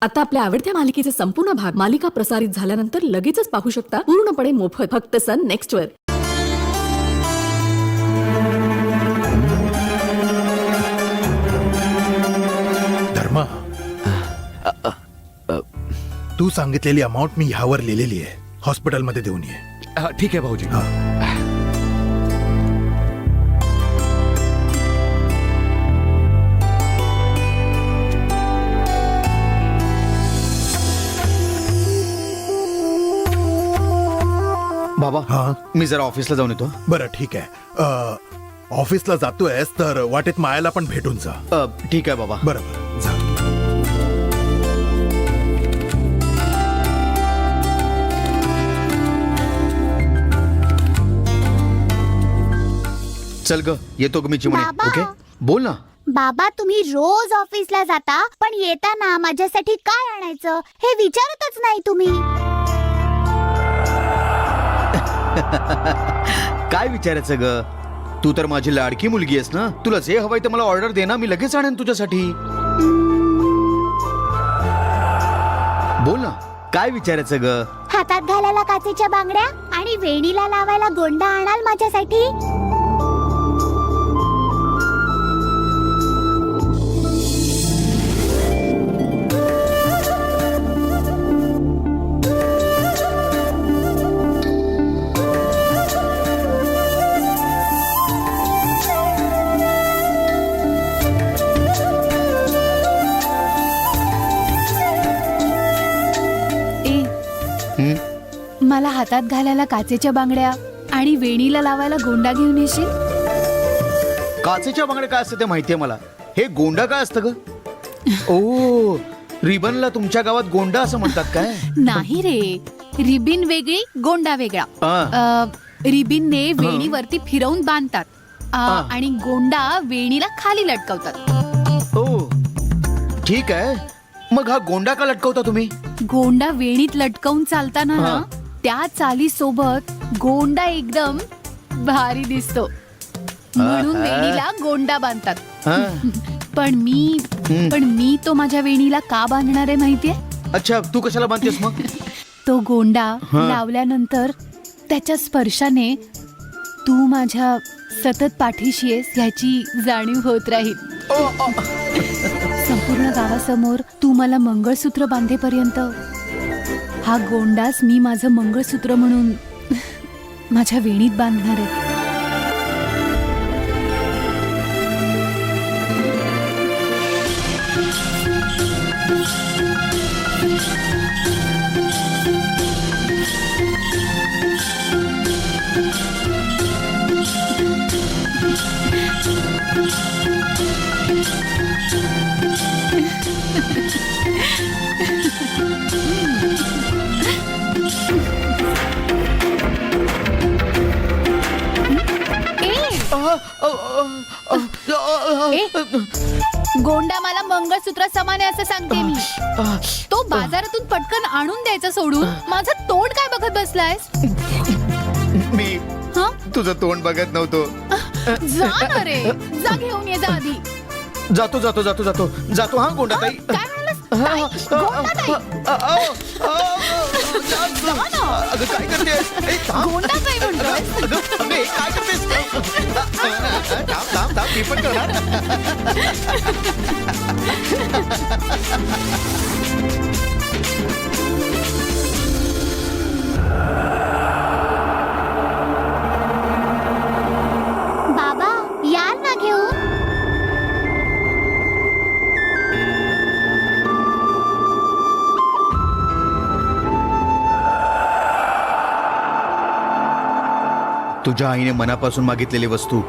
आता आपल्या आवडत्या मालिकेचे संपूर्ण भाग मालिका प्रसारित झाल्यानंतर लगेचच पाहू शकता पूर्णपणे मोफत फक्त सन नेक्स्ट वर. धर्मा, तू सांगितलेली अमाउंट मी ह्यावर लिहिलेली आहे. हॉस्पिटलमध्ये देऊन ये. ठीक आहे भाऊजी. बाबा, हा, मी जरा ऑफिसला जाऊन येतो. बरं ठीक आहे. ऑफिसला जातोयस तर वाटेत मायाला पण भेटून जा. ठीक आहे बाबा. बरोबर, जा. चल ग, येतो ग मी चिमणे. बाबा. ओके, बोल ना. बाबा, तुम्ही रोज ऑफिसला जाता पण येताना माझ्यासाठी काय आणायचं हे विचारतच नाही तुम्ही. काय विचारायचं ग? तू तर माझी लाडकी मुलगी आहेस ना. तुला जे हवंय ते मला ऑर्डर दे ना, मी लगेच आणेन तुझ्यासाठी. बोल ना, काय विचारायचं ग? हातात घालायला काचेच्या बांगड्या आणि वेणीला लावायला गोंडा आणाल माझ्यासाठी? मला हातात घालायला काचेच्या बांगड्या आणि वेणीला लावायला गोंडा घेऊन येशील? काचेच्या बांगड्या काय असतं ते माहितीये मला. हे गोंडा काय असतं ग? ओ, रिबनला तुमच्या गावात गोंडा असं म्हणतात काय? नाही रे, रिबिन वेगळी, गोंडा वेगळा. रिबिनने वेणीवरती फिरवून बांधतात आणि गोंडा वेणीला खाली लटकवतात. ओ, ठीक आहे. मग हा गोंडा का लटकवता तुम्ही? गोंडा वेणीत लटकवून चालताना ना, त्या चाली सोबत गोंडा एकदम भारी दिसतो म्हणून वेणीला गोंडा बांधतात. पण मी तो माझ्या वेणीला का बांधणार आहे माहितीये? अच्छा, तू कशाला बांधतेस मग? तो गोंडा लावल्यानंतर त्याच्या स्पर्शाने तू माझ्या सतत पाठीशी आहेस ह्याची जाणीव होत राहील. संपूर्ण गावासमोर तू मला मंगळसूत्र बांधेपर्यंत हा गोंडाच मी माझं मंगळसूत्र म्हणून माझ्या वेणीत बांधणार आहे. गोंडा मला मंगळसूत्र समान आहे असं सांगते मी. तो बाजारातून पटकन आणून द्यायचा सोडून माझं तोंड काय बघत बसलायस? मी तुझं तोंड बघत नव्हतो. जा ना रे, जा घेऊन ये जा आधी. जातो जातो जातो जातो जातो. हा गोंडा ताई. काय म्हणालास? ताई, गोंडा ताई. अगं काय करतेस? गोंडा काय म्हणतोय? काय करतेस? थांब थांब थांब, मी पण करणार. बाबा, याल ना घेऊन? तुझ्या आईने मनापासून मागितलेली वस्तू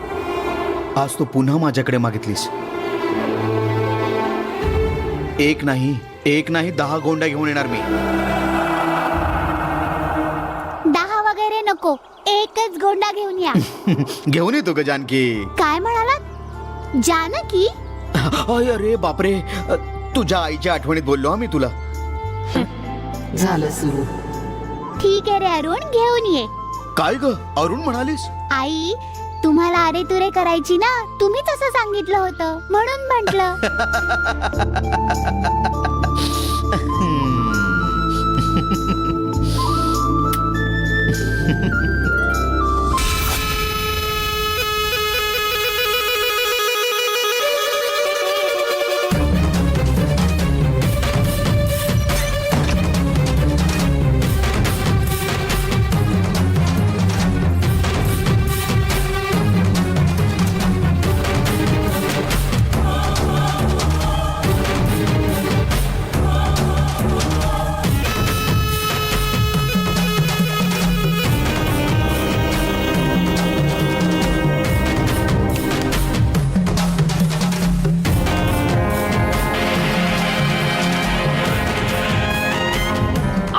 आज तू पुन्हा माझ्याकडे मागितलीस. एक नाही 10 गोंडा घेऊन येणार मी. 10 वगैरे नको, एकच गोंडा घेऊन या. घेऊन येतो ग जानकी. काय म्हणालात? जानकी? अरे बापरे, तुझ्या आईच्या आठवणीत बोललो मी तुला. झालं सुरू. ठीक आहे रे अरुण, घेऊन ये. काय ग अरुण म्हणालीस? आई, तुम्हाला अरे तुरे करायची ना, तुम्हीच असं सांगितलं होतं म्हणून म्हटलं.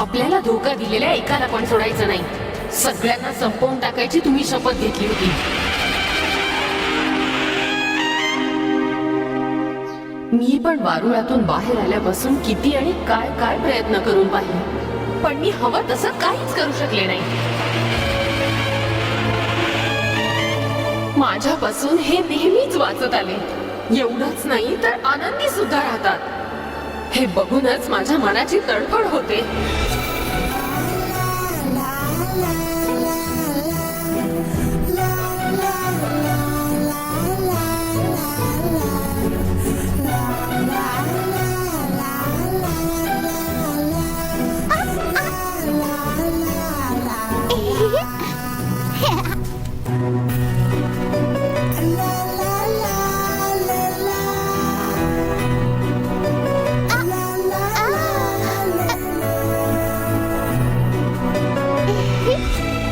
आपल्याला धोका दिलेल्या एकाला पण सोडायचं नाही. सगळ्यांना संपवून टाकायची तुम्ही शपथ घेतली होती. मी पण वारुळातून बाहेर आल्यापासून किती आणि काय काय प्रयत्न करून पाहिले, पण मी हवं तसं काहीच करू शकले नाही. माझ्यापासून हे नेहमीच वाचत आले. एवढंच नाही तर आनंदी सुद्धा राहतात. हे बघूनच माझ्या मनाची तडफड होते.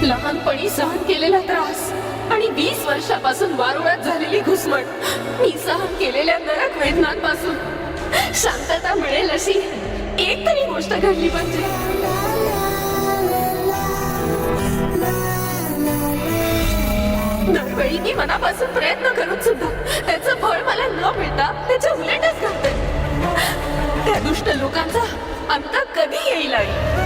लहानपणी सहन केलेला त्रास आणि 20 वर्षापासून वारुळात झालेली घुसमट, मी सहन केलेल्या नरक वेदनांपासून शांतता मिळेल अशी एक तरी गोष्ट घडली पाहिजे. दरवेळी मी मनापासून प्रयत्न करून सुद्धा त्याचं फळ मला न मिळता त्याच्या उलटच घडते. त्या दुष्ट लोकांचा अंत कधी येईल आई?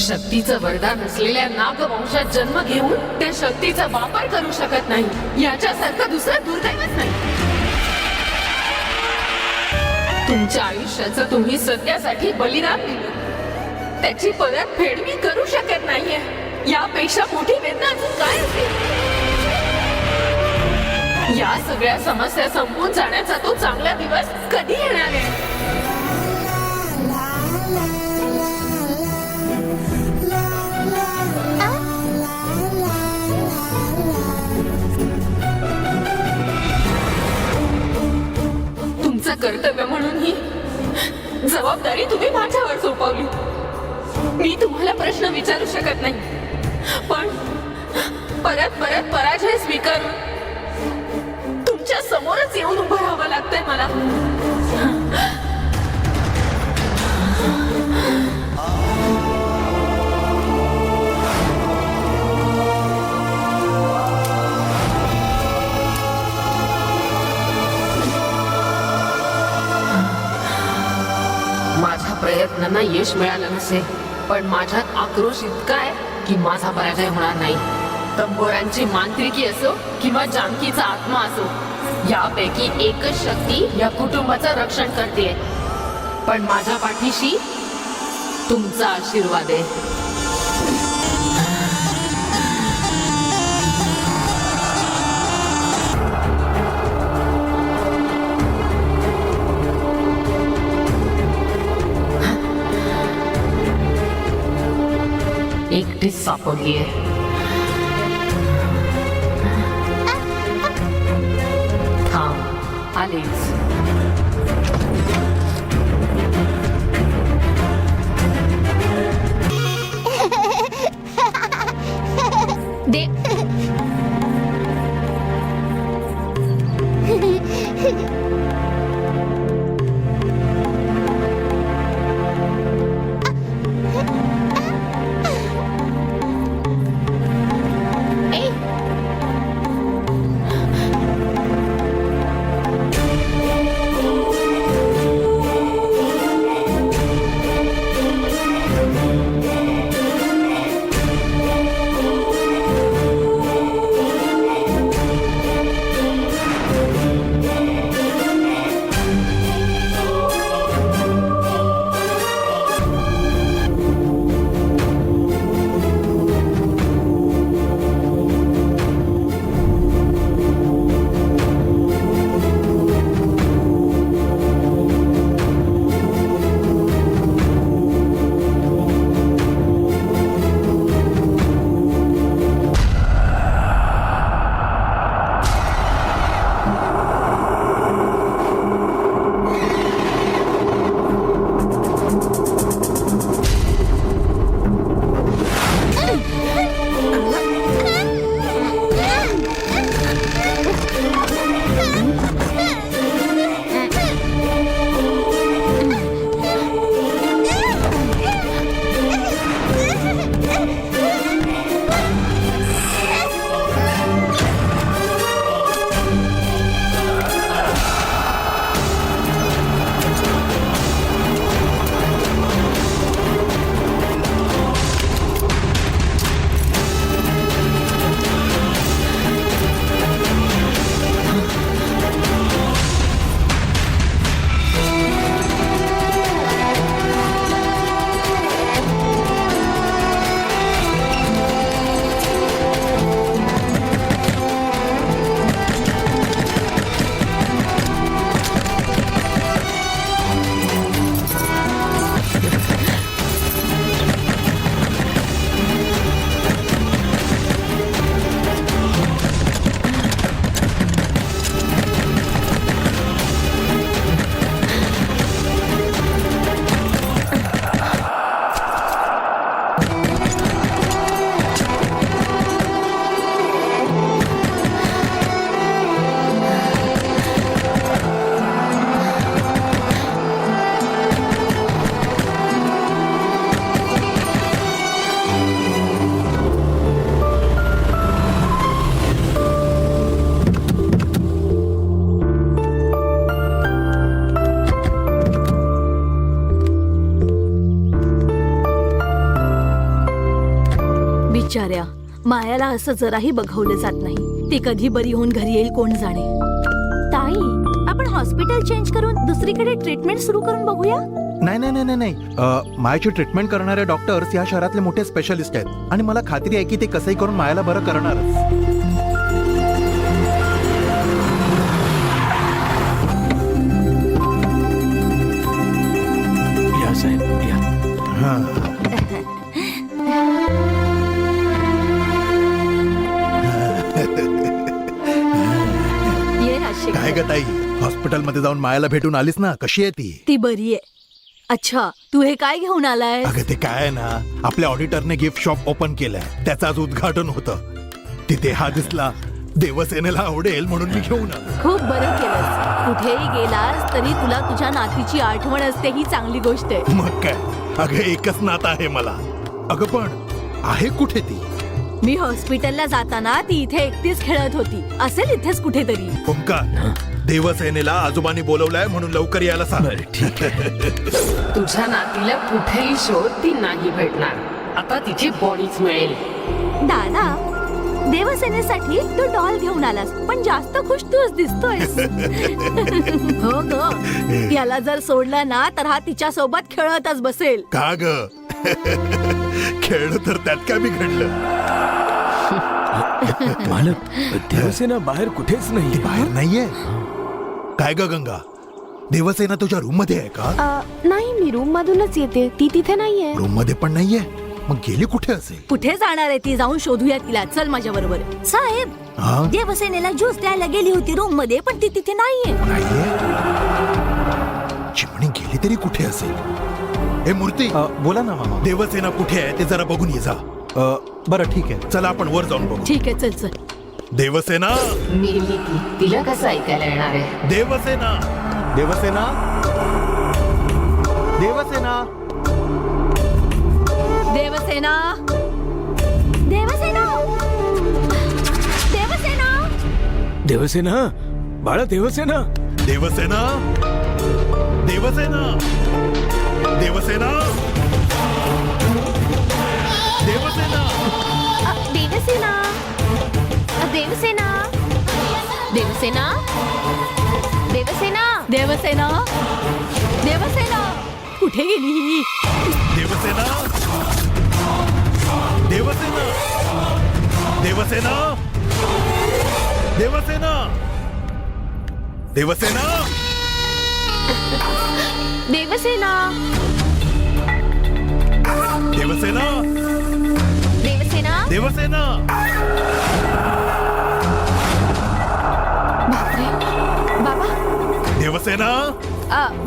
शक्तीचं वरदान असलेल्या नागवंशात जन्म घेऊन त्या शक्तीचा वापर करू शकत नाही, याच्यासारखं दुसरं दुर्दैवच नाही. तुमच्या आयुष्याचं तुम्ही सत्यासाठी बलिदान दिलं, त्याची परतफेड मी करू शकत नाहीये. यापेक्षा मोठी वेदना अजून काय असेल? या सगळ्या समस्या संपून जाण्याचा तो चांगला दिवस कधी येणार आहे? तुमचं कर्तव्य म्हणून ही जबाबदारी तुम्ही माझ्यावर सोपवली. मी तुम्हाला प्रश्न विचारू शकत नाही, पण परत परत पराजय स्वीकारून तुमच्या समोरच येऊन उभं राहावं लागतंय मला. माझ्या प्रयत्नांना यश मिळालं नसेल, पण माझ्यात आक्रोश इतका आहे की माझा पराजय होणार नाही. तंबोरांची मांत्रिकी असो किंवा जानकीचा आत्मा असो, यापैकी एकच शक्ती या कुटुंबाचं रक्षण करते, पण माझ्या पाठीशी तुमचा आशीर्वाद आहे. एकटीच सापडली आहे. थांब, आलेच. दे. मायाला असं जराही बघवलं जात नाही. ती कधी बरी होऊन घरी येईल कोण जाणे. ताई, आपण हॉस्पिटल चेंज करून दुसरीकडे ट्रीटमेंट सुरू करून बघूया. नाही नाही नाही नाही नाही मायाची ट्रीटमेंट करणारे डॉक्टर्स या शहरातले मोठे स्पेशलिस्ट आहेत आणि मला खात्री आहे की ते कसंही करून मायाला बरं करणारच. या साहेब या. हा. ये राजशेखर. काय ग ताई, हॉस्पिटलमध्ये जाऊन मायाला भेटून आलीस ना? कशी आहे ती? ती बरी आहे. अच्छा, तू हे काय घेऊन आलाय? अगं ते काय आहे ना, आपल्या ऑडिटरने गिफ्ट शॉप ओपन केलंय, त्याचं आज उद्घाटन होतं. तिथे हा दिसला, देवसेनेला आवडेल म्हणून मी घेऊन आलो. खूप बरं केलंस. कुठेही गेलास तरी तुला तुझ्या नातीची आठवण असते, ही चांगली गोष्ट आहे. मग काय, अगं एकच नातं आहे मला. अगं पण आहे कुठे ती? मी हॉस्पिटलला जाताना ती इथे एकटीच खेळत होती. असेल इथेच कुठेतरी. ओंकार, देवसेनेला आजोबांनी बोलवलंय म्हणून लवकर यायला सांग. बरं ठीक आहे. तुझ्या नातीला कुठेही शोध, ती नाही भेटणार. आता तिची बॉडीच मिळेल. दादा, देवसेनेसाठी तू डॉल घेऊन आलास, पण जास्त खुश तूच दिसतोयस. हो ग, याला जर सोडलं ना तर हा तिच्या सोबत खेळतच बसेल. का ग? खेळलं तर त्यात काय बिघडलं? मालक, देवसेना बाहेर कुठेच ती नाही. बाहेर नाहीये. काय ग गंगा, देवसेना तुझ्या रूम मध्ये आहे का? नाही, मी रूम मधूनच येते. ती तिथे नाहीये. रूम मध्ये पण नाहीये, मग गेली कुठे असेल? कुठे जाणार आहे ती? जाऊन शोधूया तिला. चल माझ्या बरोबर. साहेब, हा? देवसेनेला ज्यूस द्यायला गेली होती रूम मध्ये, पण ती तिथे नाहीये. नाहीये? चिमणी गेली तरी कुठे असेल? हे मूर्ती, बोला ना मामा. देवसेना कुठे आहे ते जरा बघून ये जा. बरं ठीक आहे. चला आपण वर जाऊन बघू. ठीक आहे, चल चल. देवसेना, मेली ती, तिला कसं ऐकायला येणार आहे? देवसेना. देवसेना, देवसेना. देवसेना, देवसेना, देवसेना. देवसेना, बाळा देवसेना. देवसेना, देवसेना, देवसेना, देवसेना. देवसेना, देवसेना, देवसेना, देवसेना. देवसेना, देवसेना. कुठे गेली ही? देवसेना, देवसेना, देवसेना, देवसेना, देवसेना. देवसेना, देवसेना, देवसेना. देवसेना. बापरे, बाबा. देवसेना.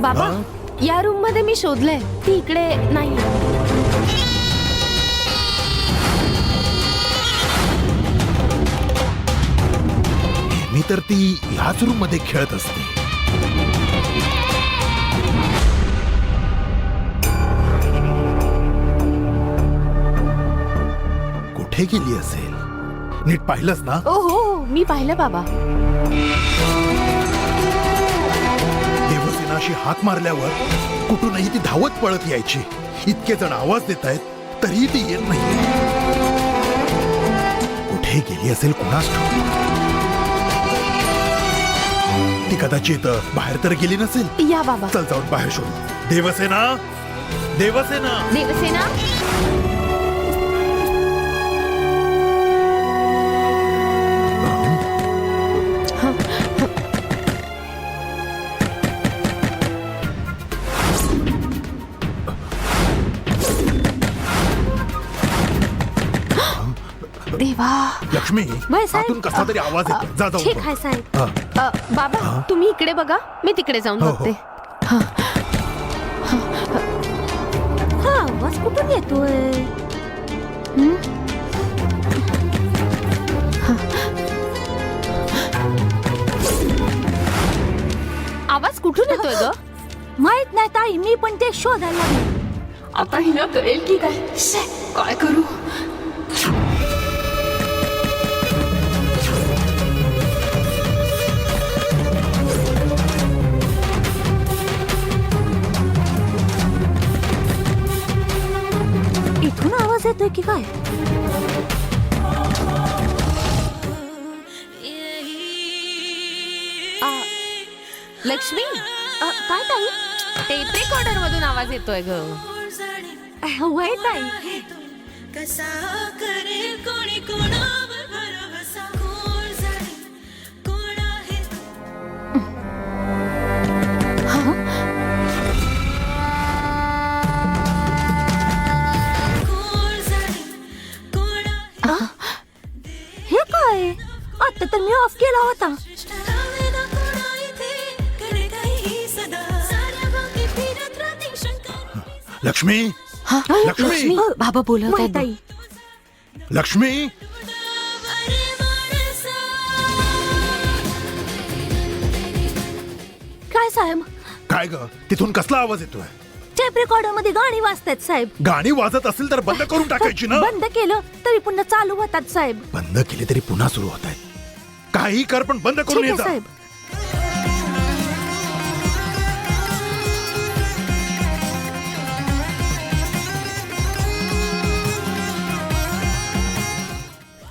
बाबा, हा? या रूम मध्ये मी शोधलंय. ती इकडे नाहीये. मी तर ती ह्याच रूम मध्ये खेळत असते. कुठे गेली असेल? नीट पाहिलंस ना? ओ हो, मी पाहिलं बाबा. देवसेनाशी हाक मारल्यावर कुठूनही ती धावत पळत यायची. इतके जण आवाज देत आहेत तरीही ती येत नाही. कुठे गेली असेल कुणास ठाऊक. ती कदाचित बाहेर तर गेली नसेल. या बाबा. चल जाऊन बाहेर शोध. देवसेना, देवसेना. देवसेना. देवा. लक्ष्मी, बाय साहेब. आतून कसला तरी आवाज येतो. जा जाऊन ठीक बघ. आहे साहेब. हा. बाबा, तुम्ही इकडे बघा, मी तिकडे जाऊन हो, हो. बघते. हा आवाज कुठून येतोय? आवाज कुठून येतोय ग? माहित नाही ताई, मी पण ते शोधायला लागले. आता हिला कळेल की काय? काय करू? इथून आवाज येतोय की काय? लक्ष्मी काय ताई टेप रेकॉर्डर मधून आवाज येतोय ग. वय ताई कसा करे कोणी कोणावर भरवसा कोण जाणे कोण आहे कोण जाणे कोण हे काय आता तर मी ऑफ केला होता. ठरावे ना कोणा इथे करे काही सदा साऱ्या बाकी फिरत राहते शंकर लक्ष्मी लक्ष्मी बाबा बोलत वय आहेत बघ. ताई लक्ष्मी अरे माणसा काय साहेब काय ग तिथून कसला आवाज येतोय? टेप रेकॉर्डर मध्ये गाणी वाजतात साहेब. गाणी वाजत असेल तर बंद करून टाकायची ना. बंद केलं तरी पुन्हा चालू होतात साहेब. बंद केले तरी पुन्हा सुरू होत आहे. काही कर पण बंद करून ठीक ये आहे जा. साहेब.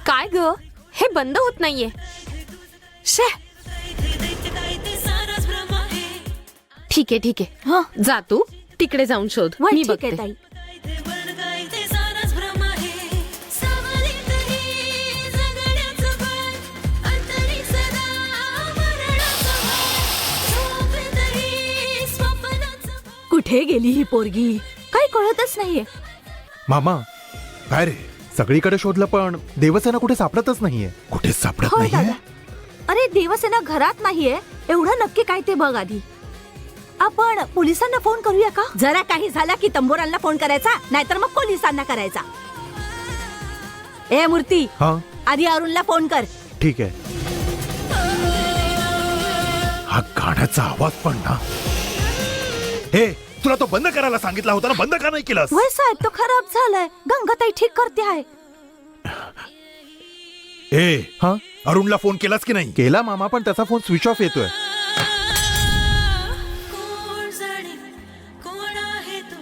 काय ग हे बंद होत नाहीये. शे ते साराच भ्रम आहे ठीक आहे हं. जा तू तिकडे जाऊन शोध वय मी ठीक आहे बघते. ताई. ते बळगाय ते साराच भ्रम आहे सावलीतही जगण्याचं बळ अंतरी सदा मरणाचं भय झोपेतही स्वप्नाचं भय कुठे गेली ही पोरगी काही कळतच नाहीये. मामा काय रे सगळीकडे शोधलं पण देवसेना कुठे सापडतच नाहीये. कुठेच सापडत होय नाहीये. दादा. अरे देवसेना घरात नाहीये एवढं नक्की काय ते बघ आधी. आपण पोलिसांना फोन करूया का? जरा काही झाला की तंबोरांना फोन करायचा नाहीतर मग पोलिसांना करायचा. ए मूर्ती हा आधी अरुणला फोन कर. ठीक आहे. हा गाण्याचा आवाज पण ना. हे तुला तो बंद करायला सांगितला होता ना. बंद का नाही केलास? वय साहेब तो खराब झालाय. गंगाताई ठीक करते आहे. ए हा अरुणला फोन केलास की नाही? केला मामा पण त्याचा फोन स्विच ऑफ येतोय. कोण जाणे कोण आहे तू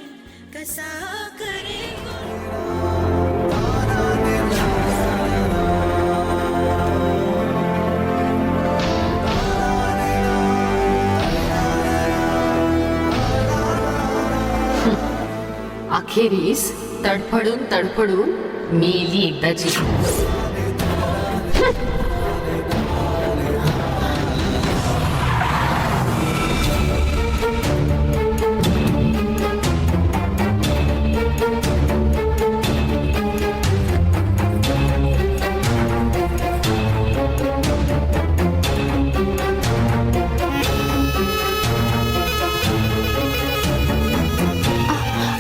कसा करे अखेरीस तडफडून तडफडून मेली एकदाची.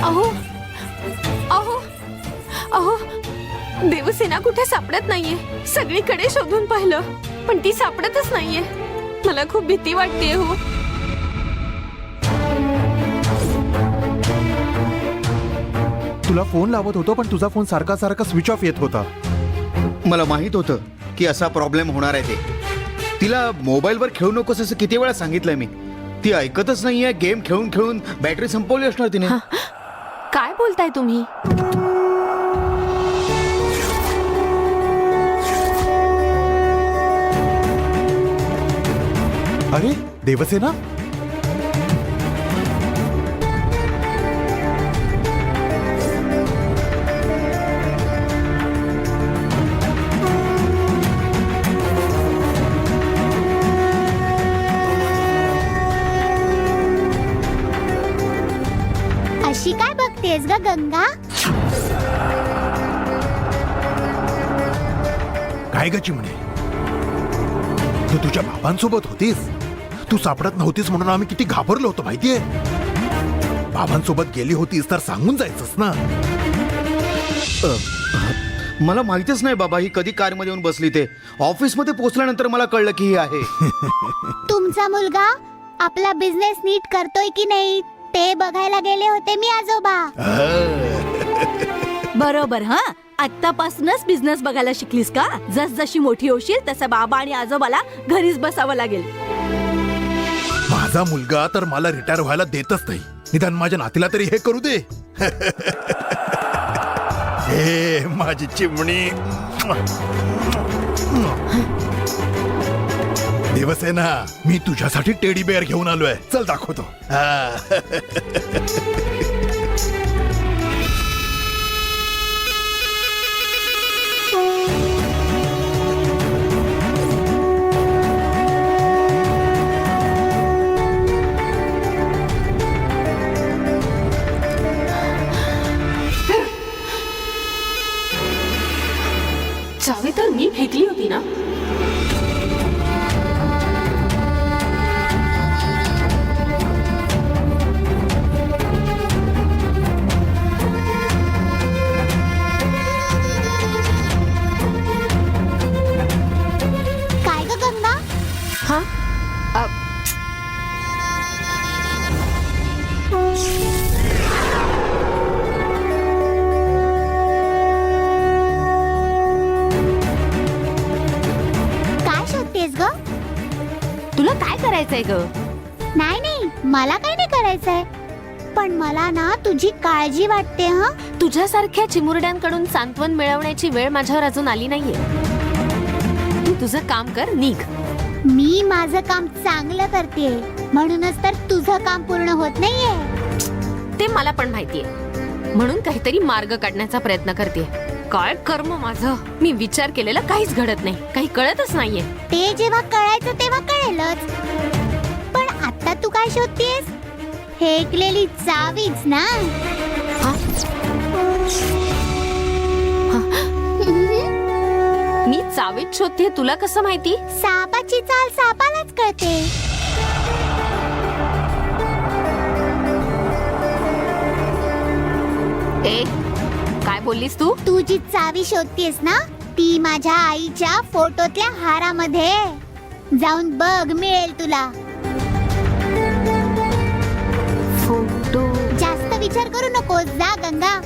अहो अहो अहो देवसेना कुठे सापडत नाहीये. सगळीकडे शोधून पाहिलं पण ती सापडतच नाहीये. मला खूप भीती वाटते हो. तुला फोन लावत होतो पण तुझा फोन सारखा सारखा स्विच ऑफ येत होता. मला माहित होतं की असा प्रॉब्लेम होणार आहे ते. तिला मोबाईलवर खेळू नकोस असं किती वेळा सांगितलंय मी. ती ऐकतच नाहीये. गेम खेळून खेळून बॅटरी संपवली असणार तिने. काय बोलताय तुम्ही? अरे देवसेना अशी काय बघतेस ग गंगा? काय गची म्हणे? तू तुझ्या बाबांसोबत होतीस. तू सापडत नव्हतीस म्हणून आम्ही किती घाबरलो होतो माहितीये. बाबांसोबत गेली होतीस तर सांगून जायचंस ना. मला माहितच नाही बाबा ही कधी कारमध्ये येऊन बसली ते. ऑफिसमध्ये पोहोचल्यानंतर मला कळलं की ही आहे. तुमचा मुलगा आपला बिझनेस नीट करतोय की नाही ते बघायला गेले होते मी आजोबा. बरोबर. हा आतापासूनच बिझनेस बघायला शिकलीस का? जसजशी मोठी होशील तसं बाबा आणि आजोबाला घरीच बसावं लागेल. माझा मुलगा तर मला रिटायर व्हायला देतच नाही. निदान माझ्या नातीला तरी हे करू दे. हे माझी चिमणी. देवसेना, मी तुझ्यासाठी टेडी बेअर घेऊन आलोय. चल दाखवतो. हा. चावी तर मी फेकली होती ना. काय ग गंगा? हा काय शोधतेस ग? तुला काय करायचंय ग? नाही नाही, मला काही नाही करायचंय, पण मला ना तुझी काळजी वाटते. हा, तुझ्यासारख्या चिमुरड्यांकडून सांत्वन मिळवण्याची वेळ माझ्यावर अजून आली नाहीये. तू तुझं काम कर, निघ. मी माझं काम चांगलं करते, म्हणूनच तर तुझं काम पूर्ण होत नाहीये. ते मला पण माहितीये, म्हणून काहीतरी मार्ग काढण्याचा प्रयत्न करते. काय कर्म माझं, मी विचार केलेला काहीच घडत नाही, काही कळतच नाहीये. ते जेव्हा कळायचं तेव्हा कळेलच. पण आता तू काय शोधतेस? फेकलेली चावीच ना. मी चावीत शोधते, तुला कसं माहिती? सापाची चाल सापालाच कळते. ए, काय बोललीस तू? तू जी चावी शोधतेस ना, ती माझ्या आईच्या फोटोतल्या हारामध्ये. जाऊन बघ, मिळेल तुला. फोटो? जास्त विचार करू नकोस, जा गंगा.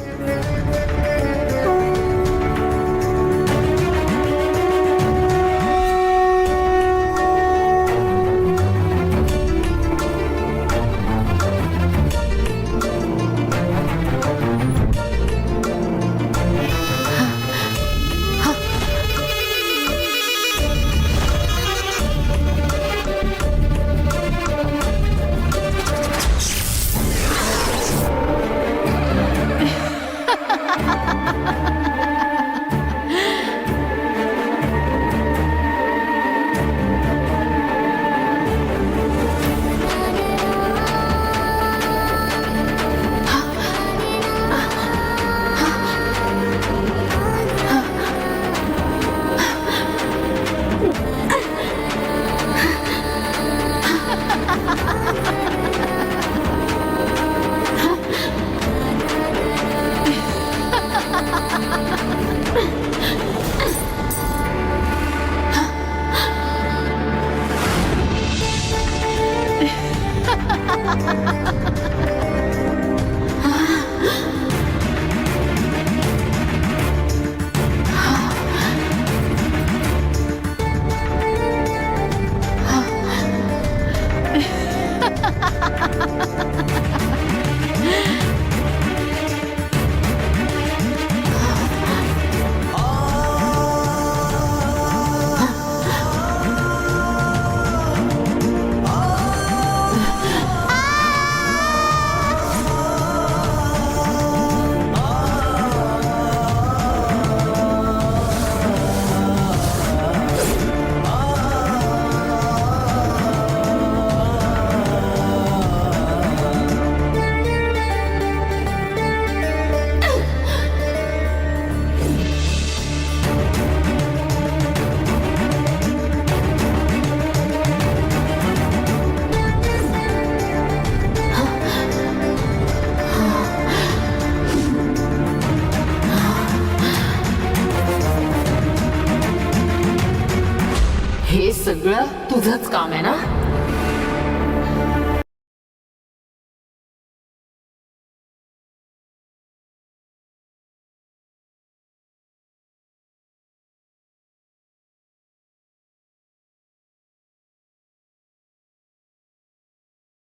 हे सगळं तुझंच काम आहे ना.